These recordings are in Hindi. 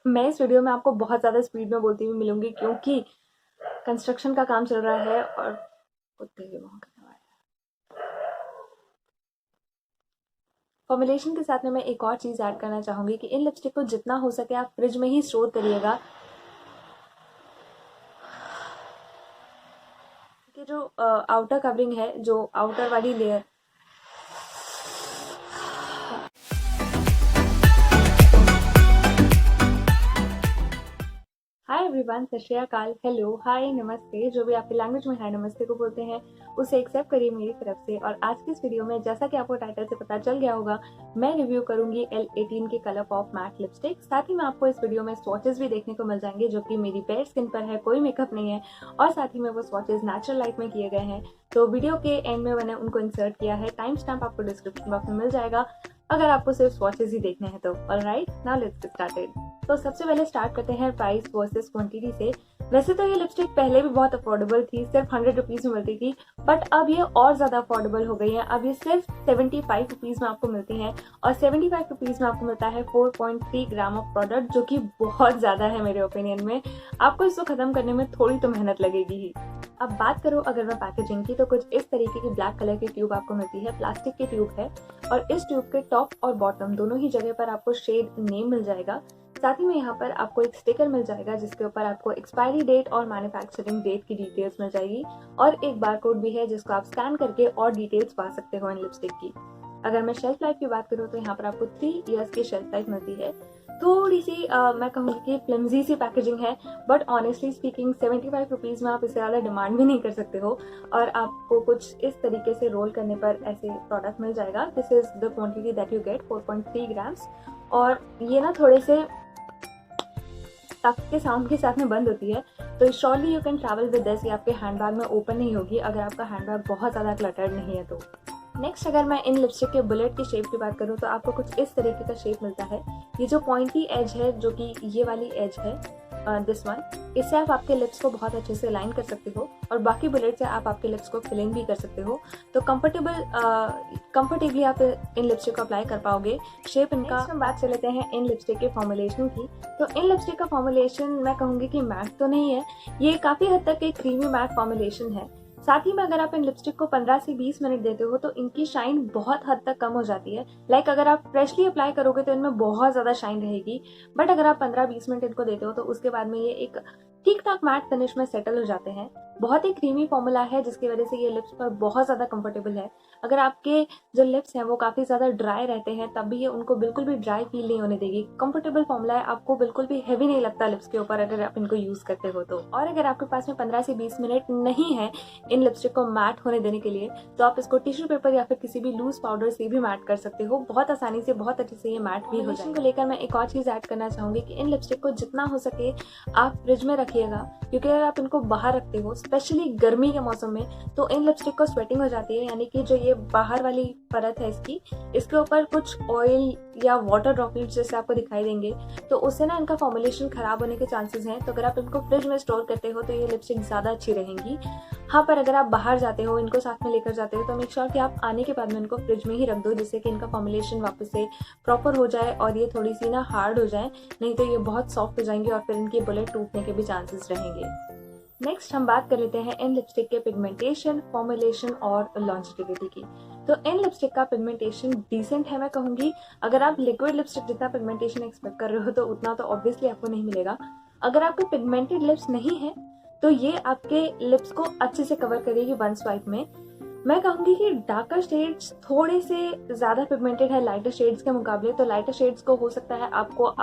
मैं इस वीडियो में आपको बहुत ज़्यादा स्पीड में बोलती हुई मिलूंगी क्योंकि कंस्ट्रक्शन का काम चल रहा है और कुत्ते की भौंकने वाले। फॉर्मुलेशन के साथ में मैं एक और चीज़ ऐड करना चाहूँगी कि इन लिपस्टिक को जितना हो सके आप फ्रिज में ही स्टोर करिएगा कि जो आउटर कवरिंग है, जो आउटर वाली लेयर। हाय एवरीवन, सत श्री अकाल, हेलो, हाय, नमस्ते, जो भी आपकी लैंग्वेज में हाय नमस्ते को बोलते हैं उसे एक्सेप्ट करिए मेरी तरफ से। और आज की इस वीडियो में, जैसा कि आपको टाइटल से पता चल गया होगा, मैं रिव्यू करूंगी L18 के कलर पॉप मैट लिपस्टिक। साथ ही में आपको इस वीडियो में स्वॉचेस भी देखने को मिल जाएंगे जो कि मेरी बेयर स्किन पर है, कोई मेकअप नहीं है, और साथ ही में वो स्वॉचेस नेचुरल लाइट में किए गए हैं। तो वीडियो के एंड में मैंने उनको इंसर्ट किया है, टाइम स्टैम्प आपको डिस्क्रिप्शन बॉक्स में मिल जाएगा अगर आपको सिर्फ स्वॉचेस ही देखने हैं तो। Alright, now let's get started. तो सबसे पहले स्टार्ट करते हैं प्राइस वर्सेस क्वांटिटी से। वैसे तो ये लिपस्टिक पहले भी बहुत अफोर्डेबल थी, सिर्फ 100 रुपीज़ में मिलती थी, बट अब ये और ज़्यादा अफोर्डेबल हो गई है। अब ये सिर्फ 75 रुपीज़ में आपको मिलती है और 75 रुपीज़ में आपको मिलता है 4.3 ग्राम ऑफ प्रोडक्ट, जो कि बहुत ज़्यादा है मेरे ओपिनियन में। आपको इसको ख़त्म करने में थोड़ी तो मेहनत लगेगी ही। अब बात करूँ अगर मैं पैकेजिंग की, तो कुछ इस तरीके की ब्लैक कलर की ट्यूब आपको मिलती है, प्लास्टिक की ट्यूब है, और इस ट्यूब के टॉप और बॉटम दोनों ही जगह पर आपको शेड नेम मिल जाएगा। साथ ही में यहाँ पर आपको एक स्टिकर मिल जाएगा जिसके ऊपर आपको एक्सपायरी डेट और मैन्युफैक्चरिंग डेट की डिटेल्स मिल जाएगी, और एक बारकोड भी है जिसको आप स्कैन करके और डिटेल्स पा सकते हो इन लिपस्टिक की। अगर मैं शेल्फ लाइफ की बात करूँ तो यहाँ पर आपको 3 इयर्स की शेल्फ लाइफ मिलती है। थोड़ी सी मैं कहूँगी कि फ्लिमजी सी पैकेजिंग है, बट ऑनेस्टली स्पीकिंग 75 रुपीज़ में आप इससे ज़्यादा डिमांड भी नहीं कर सकते हो, और आपको कुछ इस तरीके से रोल करने पर ऐसे प्रोडक्ट मिल जाएगा। This is the quantity that you get, 4.3 grams. और ये ना थोड़े से टक के साउंड के साथ में बंद होती है, तो surely you can travel with this. ये आपके हैंडबैग में ओपन नहीं होगी अगर आपका हैंडबैग बहुत ज़्यादा क्लटर्ड नहीं है तो। नेक्स्ट अगर मैं इन लिपस्टिक के बुलेट की शेप की बात करूँ तो आपको कुछ इस तरीके का शेप मिलता है। ये जो पॉइंटी एज है, जो कि ये वाली एज है, दिस वन, इससे आप आपके लिप्स को बहुत अच्छे से अलाइन कर सकते हो, और बाकी बुलेट से आप आपके लिप्स को फिलिंग भी कर सकते हो। तो कंफर्टेबली आप इन लिपस्टिक को अप्लाई कर पाओगे। शेप इनका। हम बात कर लेते हैं इन लिपस्टिक के फॉर्मुलेशन की। तो इन लिपस्टिक का फॉर्मुलेशन मैं कहूँगी कि मैट तो नहीं है, ये काफ़ी हद तक एक क्रीमी मैट फॉर्मुलेशन है। साथ ही में अगर आप इन लिपस्टिक को 15 से 20 मिनट देते हो तो इनकी शाइन बहुत हद तक कम हो जाती है। लाइक अगर आप फ्रेशली अप्लाई करोगे तो इनमें बहुत ज़्यादा शाइन रहेगी, बट अगर आप 15-20 मिनट इनको देते हो तो उसके बाद में ये एक ठीक ठाक मैट फिनिश में सेटल हो जाते हैं। बहुत ही क्रीमी फॉर्मूला है जिसकी वजह से ये लिप्स पर बहुत ज़्यादा कंफर्टेबल है। अगर आपके जो लिप्स हैं वो काफ़ी ज़्यादा ड्राई रहते हैं तब भी ये उनको बिल्कुल भी ड्राई फील नहीं होने देगी। कंफर्टेबल फॉर्मूला है, आपको बिल्कुल भी हैवी नहीं लगता लिप्स के ऊपर अगर आप इनको यूज़ करते हो तो। और अगर आपके पास में 15 से 20 मिनट नहीं है इन लिपस्टिक को मैट होने देने के लिए, तो आप इसको टिश्यू पेपर या फिर किसी भी लूज पाउडर से भी मैट कर सकते हो। बहुत आसानी से, बहुत अच्छे से ये मैट भी हो जाएगा। को लेकर मैं एक और चीज़ ऐड करना चाहूँगी कि इन लिपस्टिक को जितना हो सके आप फ्रिज में रखिएगा, क्योंकि अगर आप इनको बाहर रखते हो स्पेशली गर्मी के मौसम में, तो इन लिपस्टिक को स्वेटिंग हो जाती है, यानी कि जो ये बाहर वाली परत है इसके ऊपर कुछ ऑयल या वाटर ड्रॉपलेट्स जैसे आपको दिखाई देंगे, तो उससे ना इनका फॉर्मुलेशन खराब होने के चांसेस हैं। तो अगर आप इनको फ्रिज में स्टोर करते हो तो ये लिपस्टिक ज़्यादा अच्छी रहेंगी। हाँ, पर अगर आप बाहर जाते हो, इनको साथ में लेकर जाते हो, तो मेक श्योर कि आप आने के बाद में इनको फ्रिज में ही रख दो, जिससे कि इनका फॉर्मुलेशन वापस से प्रॉपर हो जाए और ये थोड़ी सी ना हार्ड हो जाए, नहीं तो ये बहुत सॉफ्ट हो जाएंगी और फिर इनकी बुलेट टूटने के भी चांसेस रहेंगे। नेक्स्ट हम बात कर लेते हैं इन लिपस्टिक के पिगमेंटेशन, फॉर्मुलेशन और लॉन्जिटिविटी की। तो इन लिपस्टिक का पिगमेंटेशन डिसेंट है मैं कहूँगी। अगर आप लिक्विड लिपस्टिक जितना पिगमेंटेशन एक्सपेक्ट कर रहे हो तो उतना तो ऑब्वियसली आपको नहीं मिलेगा। अगर आपके पिगमेंटेड लिप्स नहीं है तो ये आपके लिप्स को अच्छे से कवर करेगी वन स्वाइप में। मैं कहूँगी कि डार्कर शेड्स थोड़े से ज़्यादा पिगमेंटेड है लाइटर शेड्स के मुकाबले, तो लाइटर शेड्स को हो सकता है आपको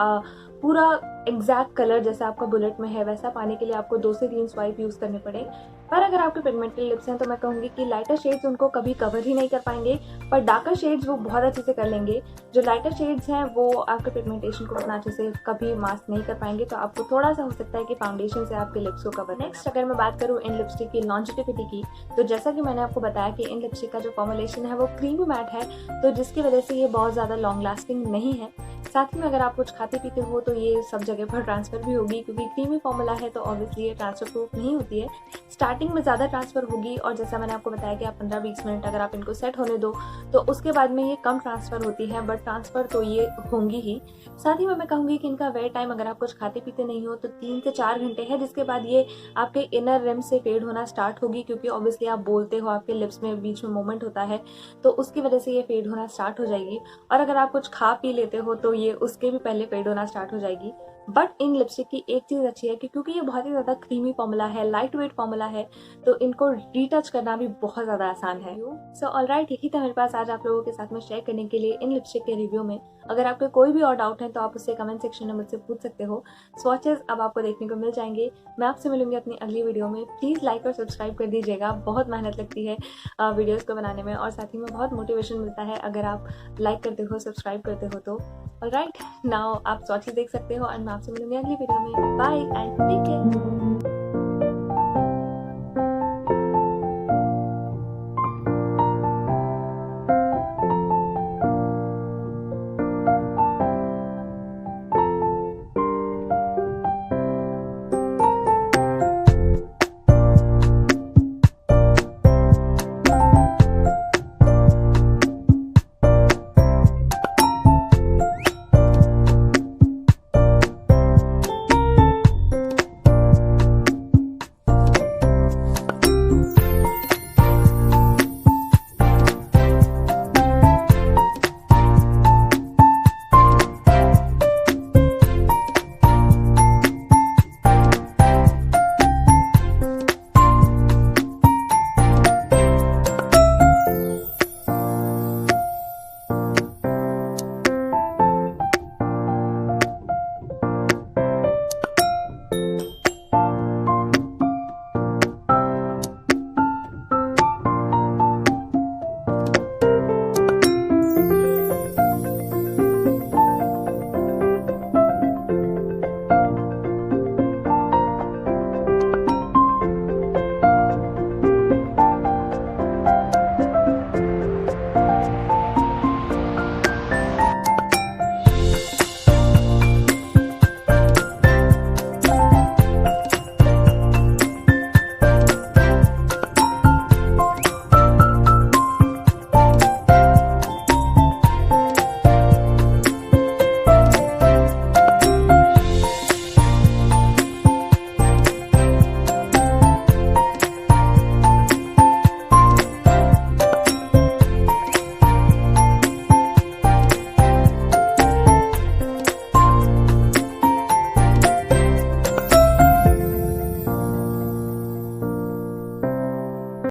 पूरा एग्जैक्ट कलर जैसा आपका बुलेट में है वैसा पाने के लिए आपको 2 से 3 स्वाइप यूज़ करने पड़े। पर अगर आपके पिगमेंटेड लिप्स हैं तो मैं कहूँगी कि लाइटर शेड्स उनको कभी कवर ही नहीं कर पाएंगे, पर डार्कर शेड्स वो बहुत अच्छे से कर लेंगे। जो लाइटर शेड्स हैं वो आपके पिगमेंटेशन को उतना अच्छे से कभी मास्क नहीं कर पाएंगे, तो आपको थोड़ा सा हो सकता है कि फाउंडेशन से आपके लिप्स को कवर। नेक्स्ट अगर मैं बात करूँ इन लिपस्टिक की लॉन्जिटिविटी की, तो जैसा कि मैंने आपको बताया कि इन लिपस्टिक का जो फॉर्मुलेशन है वो क्रीमी मैट है, तो जिसकी वजह से ये बहुत ज़्यादा लॉन्ग लास्टिंग नहीं है। साथ ही में अगर आप कुछ खाते पीते हो तो ये सब जगह पर ट्रांसफ़र भी होगी, क्योंकि क्रीमी फॉर्मूला है तो ऑब्वियसली ये ट्रांसफ़र प्रूफ नहीं होती है। स्टार्टिंग में ज़्यादा ट्रांसफ़र होगी और जैसा मैंने आपको बताया कि आप 15-20 मिनट अगर आप इनको सेट होने दो तो उसके बाद में ये कम ट्रांसफ़र होती है, बट ट्रांसफ़र तो ये होंगी ही। साथ ही में मैं कहूँगी कि इनका वेट टाइम अगर आप कुछ खाते पीते नहीं हो तो 3 से 4 घंटे है, जिसके बाद ये आपके इनर रिम से फेड होना स्टार्ट होगी, क्योंकि ऑब्वियसली आप बोलते हो, आपके लिप्स में बीच में मूवमेंट होता है, तो उसकी वजह से ये फेड होना स्टार्ट हो जाएगी। और अगर आप कुछ खा पी लेते हो तो ये उसके भी पहले फेड होना स्टार्ट हो जाएगी। बट इन लिपस्टिक की एक चीज़ अच्छी है कि क्योंकि ये बहुत ही ज़्यादा क्रीमी फॉर्मूला है, लाइट वेट फॉर्मूला है, तो इनको रीटच करना भी बहुत ज़्यादा आसान है। सो ऑलराइट, यही था मेरे पास आज आप लोगों के साथ में शेयर करने के लिए इन लिपस्टिक के रिव्यू में। अगर आपके कोई भी और डाउट है तो आप उससे कमेंट सेक्शन में मुझसे पूछ सकते हो। स्वॉचेस अब आपको देखने को मिल जाएंगे। मैं आपसे मिलूंगी अपनी अगली वीडियो में। प्लीज़ लाइक और सब्सक्राइब कर दीजिएगा, बहुत मेहनत लगती है वीडियोज़ को बनाने में, और साथ ही में बहुत मोटिवेशन मिलता है अगर आप लाइक करते हो, सब्सक्राइब करते हो तो। ऑलराइट, नाउ आप स्वॉचेस देख सकते हो और मैं आपसे मिलूंगी अगली वीडियो में। Bye and take care.